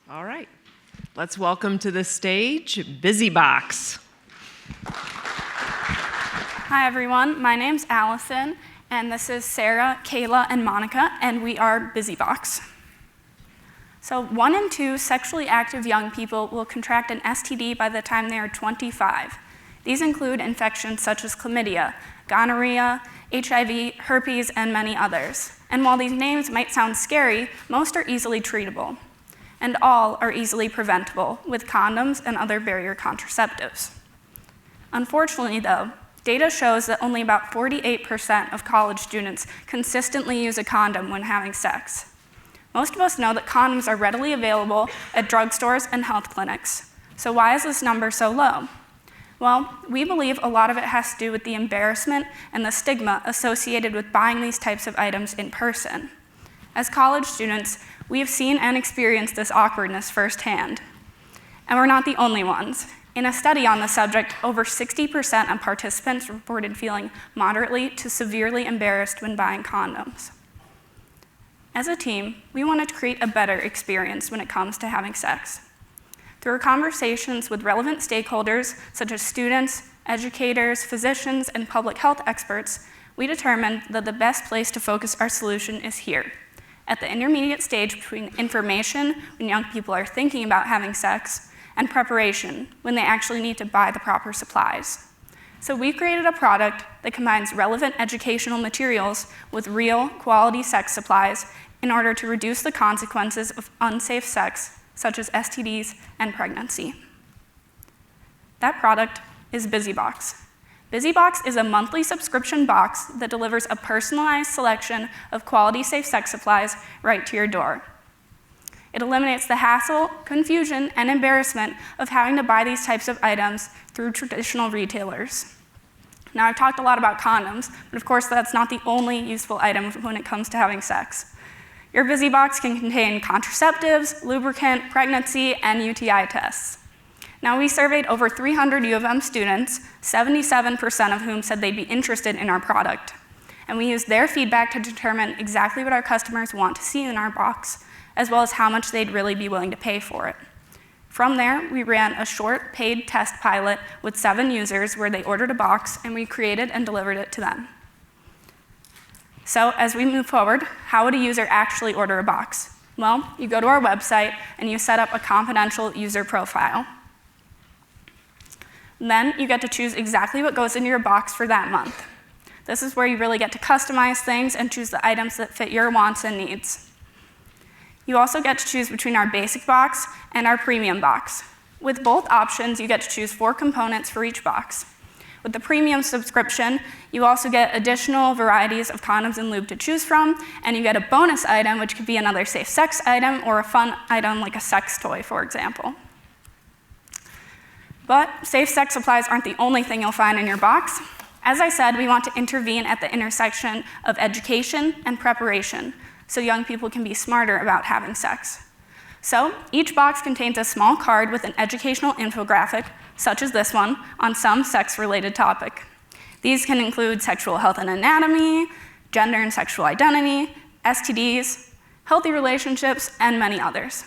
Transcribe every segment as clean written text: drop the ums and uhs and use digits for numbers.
All right, let's welcome to the stage BusyBox. Hi everyone, my name's Allison, and this is Sarah, Kayla, and Monica, and we are BusyBox. So 1 in 2 sexually active young people will contract an STD by the time they are 25. These include infections such as chlamydia, gonorrhea, HIV, herpes, and many others. And while these names might sound scary, most are easily treatable. And all are easily preventable with condoms and other barrier contraceptives. Unfortunately though, data shows that only about 48% of college students consistently use a condom when having sex. Most of us know that condoms are readily available at drugstores and health clinics. So why is this number so low? Well, we believe a lot of it has to do with the embarrassment and the stigma associated with buying these types of items in person. As college students, we have seen and experienced this awkwardness firsthand. And we're not the only ones. In a study on the subject, over 60% of participants reported feeling moderately to severely embarrassed when buying condoms. As a team, we wanted to create a better experience when it comes to having sex. Through our conversations with relevant stakeholders, such as students, educators, physicians, and public health experts, we determined that the best place to focus our solution is here, at the intermediate stage between information, when young people are thinking about having sex, and preparation, when they actually need to buy the proper supplies. So we created a product that combines relevant educational materials with real, quality sex supplies in order to reduce the consequences of unsafe sex, such as STDs and pregnancy. That product is BusyBox. BusyBox is a monthly subscription box that delivers a personalized selection of quality safe sex supplies right to your door. It eliminates the hassle, confusion, and embarrassment of having to buy these types of items through traditional retailers. Now, I've talked a lot about condoms, but of course that's not the only useful item when it comes to having sex. Your BusyBox can contain contraceptives, lubricant, pregnancy, and UTI tests. Now, we surveyed over 300 U of M students, 77% of whom said they'd be interested in our product. And we used their feedback to determine exactly what our customers want to see in our box, as well as how much they'd really be willing to pay for it. From there, we ran a short paid test pilot with 7 users where they ordered a box and we created and delivered it to them. So as we move forward, how would a user actually order a box? Well, you go to our website and you set up a confidential user profile. Then you get to choose exactly what goes into your box for that month. This is where you really get to customize things and choose the items that fit your wants and needs. You also get to choose between our basic box and our premium box. With both options, you get to choose 4 components for each box. With the premium subscription, you also get additional varieties of condoms and lube to choose from, and you get a bonus item, which could be another safe sex item or a fun item like a sex toy, for example. But safe sex supplies aren't the only thing you'll find in your box. As I said, we want to intervene at the intersection of education and preparation, so young people can be smarter about having sex. So each box contains a small card with an educational infographic, such as this one, on some sex-related topic. These can include sexual health and anatomy, gender and sexual identity, STDs, healthy relationships, and many others.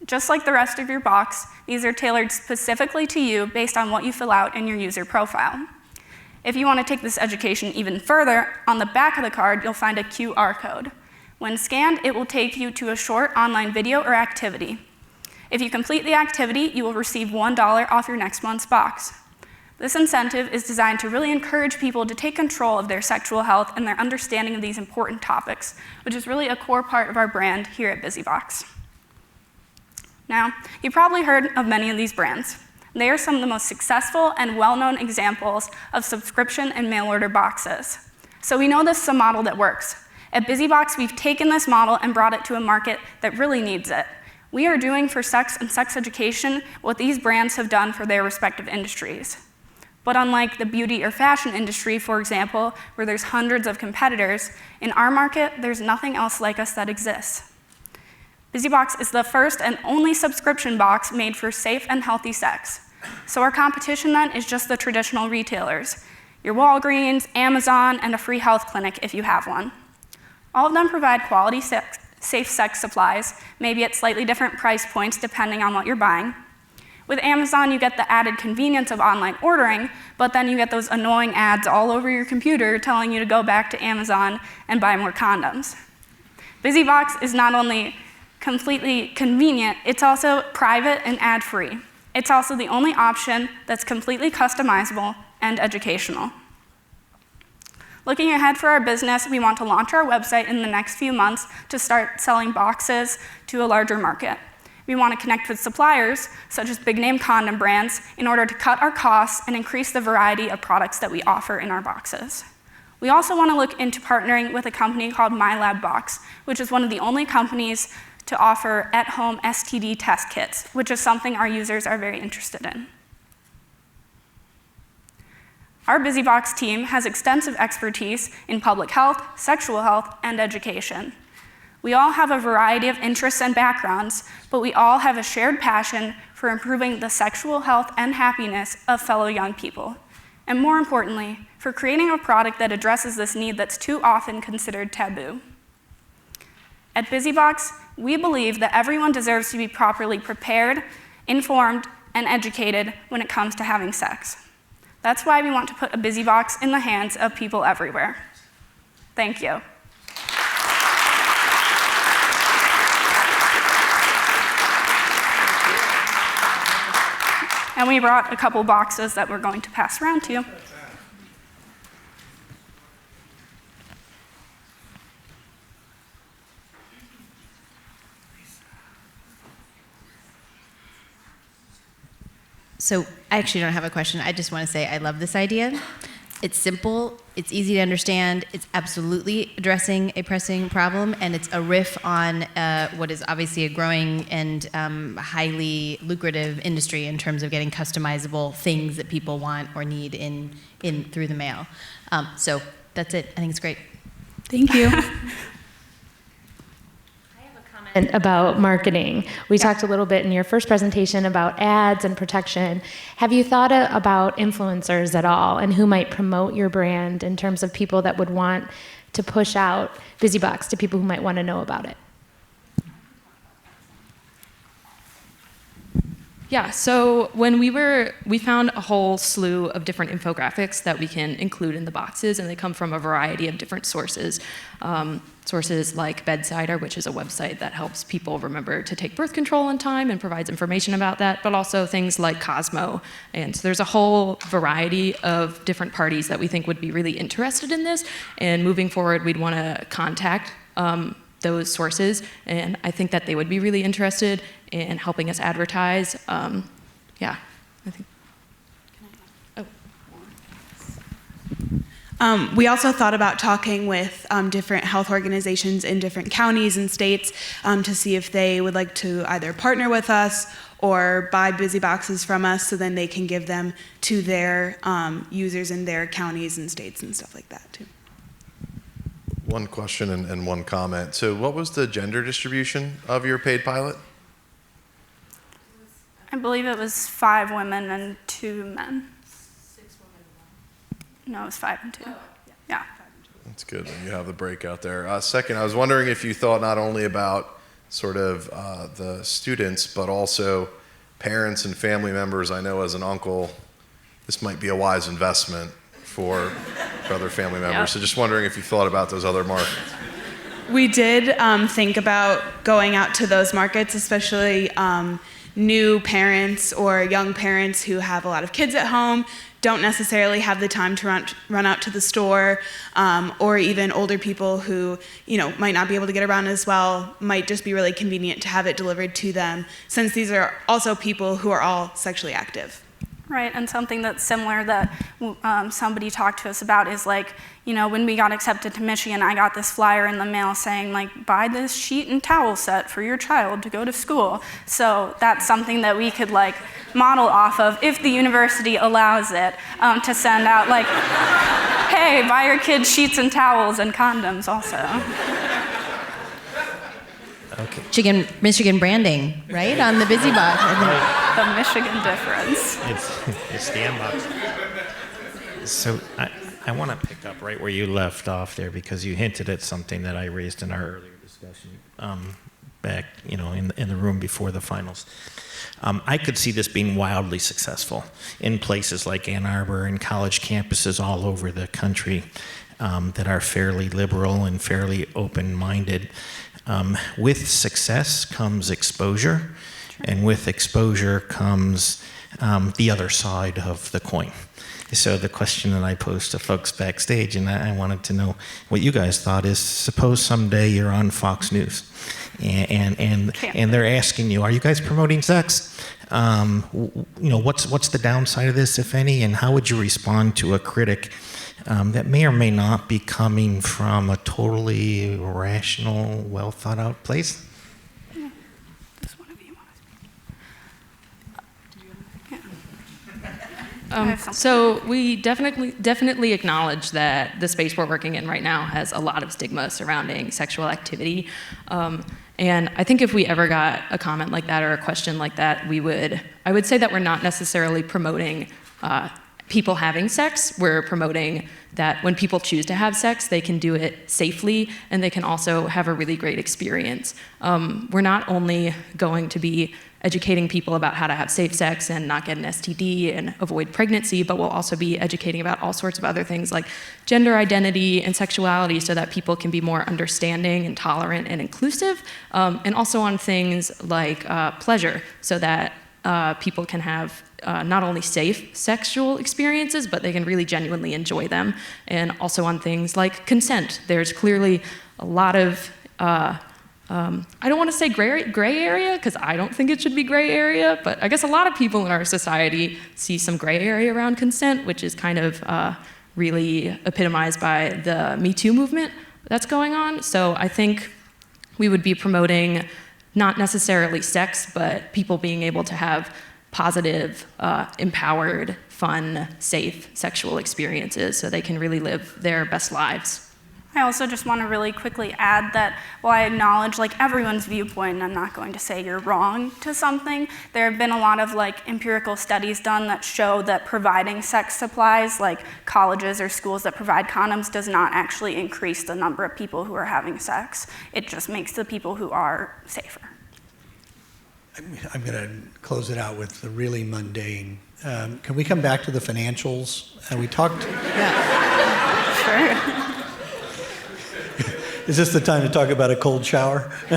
Just like the rest of your box, these are tailored specifically to you based on what you fill out in your user profile. If you want to take this education even further, on the back of the card, you'll find a QR code. When scanned, it will take you to a short online video or activity. If you complete the activity, you will receive $1 off your next month's box. This incentive is designed to really encourage people to take control of their sexual health and their understanding of these important topics, which is really a core part of our brand here at BusyBox. Now, you've probably heard of many of these brands. They are some of the most successful and well-known examples of subscription and mail order boxes. So we know this is a model that works. At BusyBox, we've taken this model and brought it to a market that really needs it. We are doing for sex and sex education what these brands have done for their respective industries. But unlike the beauty or fashion industry, for example, where there's hundreds of competitors, in our market, there's nothing else like us that exists. BusyBox is the first and only subscription box made for safe and healthy sex. So our competition then is just the traditional retailers, your Walgreens, Amazon, and a free health clinic if you have one. All of them provide quality safe sex supplies, maybe at slightly different price points depending on what you're buying. With Amazon, you get the added convenience of online ordering, but then you get those annoying ads all over your computer telling you to go back to Amazon and buy more condoms. BusyBox is not only completely convenient, it's also private and ad-free. It's also the only option that's completely customizable and educational. Looking ahead for our business, we want to launch our website in the next few months to start selling boxes to a larger market. We want to connect with suppliers, such as big-name condom brands, in order to cut our costs and increase the variety of products that we offer in our boxes. We also want to look into partnering with a company called MyLabBox, which is one of the only companies to offer at-home STD test kits, which is something our users are very interested in. Our BusyBox team has extensive expertise in public health, sexual health, and education. We all have a variety of interests and backgrounds, but we all have a shared passion for improving the sexual health and happiness of fellow young people. And more importantly, for creating a product that addresses this need that's too often considered taboo. At BusyBox, we believe that everyone deserves to be properly prepared, informed, and educated when it comes to having sex. That's why we want to put a BusyBox in the hands of people everywhere. Thank you. And we brought a couple boxes that we're going to pass around to you. So I actually don't have a question. I just want to say I love this idea. It's simple, it's easy to understand, it's absolutely addressing a pressing problem, and it's a riff on what is obviously a growing and highly lucrative industry in terms of getting customizable things that people want or need in through the mail. So that's it. I think it's great. Thank you. And about marketing. We talked a little bit in your first presentation about ads and protection. Have you thought about influencers at all and who might promote your brand in terms of people that would want to push out BusyBox to people who might want to know about it? Yeah, so when we found a whole slew of different infographics that we can include in the boxes, and they come from a variety of different sources. Sources like Bedsider, which is a website that helps people remember to take birth control on time and provides information about that, but also things like Cosmo. And so there's a whole variety of different parties that we think would be really interested in this, and moving forward, we'd want to contact those sources, and I think that they would be really interested in helping us advertise. Yeah, I think. We also thought about talking with different health organizations in different counties and states to see if they would like to either partner with us or buy BusyBoxes from us, so then they can give them to their users in their counties and states and stuff like that too. One question and one comment. So what was the gender distribution of your paid pilot? I believe it was 5 women and 2 men. 6 women and 1. No, it was 5 and 2. Oh, yeah. That's good. You have the breakout there. Second, I was wondering if you thought not only about sort of the students, but also parents and family members. I know as an uncle, this might be a wise investment for other family members. Yep. So just wondering if you thought about those other markets. We did think about going out to those markets, especially new parents or young parents who have a lot of kids at home, don't necessarily have the time to run out to the store, or even older people who might not be able to get around as well, might just be really convenient to have it delivered to them, since these are also people who are all sexually active. Right, and something that's similar that somebody talked to us about is like, when we got accepted to Michigan, I got this flyer in the mail saying like, buy this sheet and towel set for your child to go to school. So that's something that we could like model off of if the university allows it, to send out like, hey, buy your kids sheets and towels and condoms also. Okay. Michigan branding, right, on the BusyBox. The Michigan difference. It's the inbox. So I want to pick up right where you left off there, because you hinted at something that I raised in our earlier discussion. discussion back, in the room before the finals. I could see this being wildly successful in places like Ann Arbor and college campuses all over the country that are fairly liberal and fairly open-minded. With success comes exposure, and with exposure comes the other side of the coin. So the question that I posed to folks backstage, and I wanted to know what you guys thought, is suppose someday you're on Fox News and they're asking you, are you guys promoting sex? What's the downside of this, if any, and how would you respond to a critic that may or may not be coming from a totally rational, well thought out place? Does one of you want to speak? So we definitely acknowledge that the space we're working in right now has a lot of stigma surrounding sexual activity. And I think if we ever got a comment like that or a question like that, I would say that we're not necessarily promoting people having sex. We're promoting that when people choose to have sex, they can do it safely and they can also have a really great experience. We're not only going to be educating people about how to have safe sex and not get an STD and avoid pregnancy, but we'll also be educating about all sorts of other things like gender identity and sexuality so that people can be more understanding and tolerant and inclusive, and also on things like pleasure so that people can have not only safe sexual experiences, but they can really genuinely enjoy them, and also on things like consent. There's clearly a lot of I don't want to say gray area, because I don't think it should be gray area, but I guess a lot of people in our society see some gray area around consent, which is kind of really epitomized by the Me Too movement that's going on. So I think we would be promoting not necessarily sex, but people being able to have positive, empowered, fun, safe sexual experiences so they can really live their best lives. I also just want to really quickly add that while I acknowledge everyone's viewpoint, and I'm not going to say you're wrong to something, there have been a lot of empirical studies done that show that providing sex supplies, like colleges or schools that provide condoms, does not actually increase the number of people who are having sex. It just makes the people who are safer. I'm going to close it out with the really mundane. Can we come back to the financials? We talked. Yeah. Sure. Is this the time to talk about a cold shower? So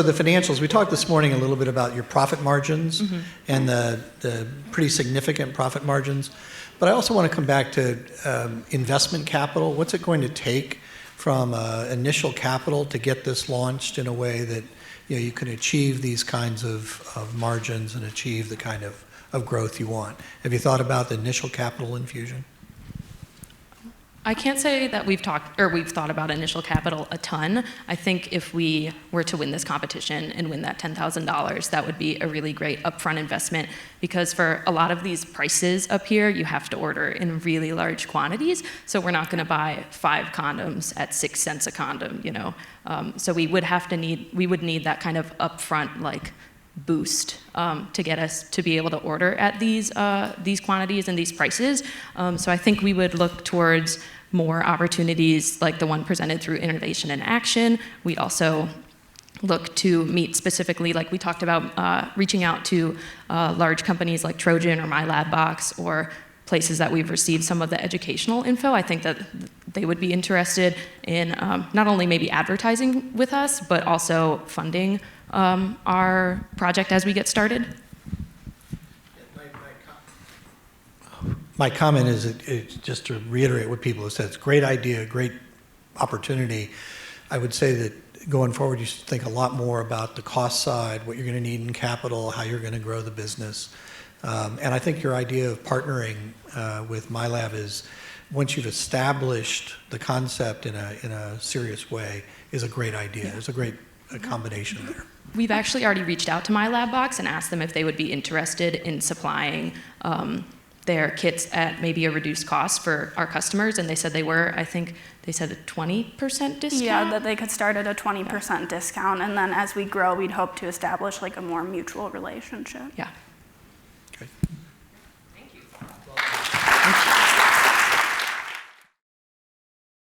the financials, we talked this morning a little bit about your profit margins and the pretty significant profit margins. But I also want to come back to investment capital. What's it going to take from initial capital to get this launched in a way that you can achieve these kinds of margins and achieve the kind of growth you want? Have you thought about the initial capital infusion? I can't say that we've thought about initial capital a ton. I think if we were to win this competition and win that $10,000, that would be a really great upfront investment, because for a lot of these prices up here, you have to order in really large quantities. So we're not going to buy 5 condoms at 6 cents a condom, So we would need that kind of upfront boost to get us to be able to order at these quantities and these prices. So I think we would look towards more opportunities like the one presented through Innovation in Action. We'd also look to meet specifically, like we talked about, reaching out to large companies like Trojan or MyLabBox, or places that we've received some of the educational info. I think that they would be interested in not only maybe advertising with us, but also funding our project as we get started. My comment is just to reiterate what people have said. It's a great idea, great opportunity. I would say that going forward, you should think a lot more about the cost side, what you're going to need in capital, how you're going to grow the business. And I think your idea of partnering with MyLab is, once you've established the concept in a serious way, is a great idea. There's a great combination there. We've actually already reached out to MyLabBox and asked them if they would be interested in supplying their kits at maybe a reduced cost for our customers, and they said they were. I think they said a 20% discount? Yeah, that they could start at a 20% discount, and then as we grow, we'd hope to establish a more mutual relationship. Yeah.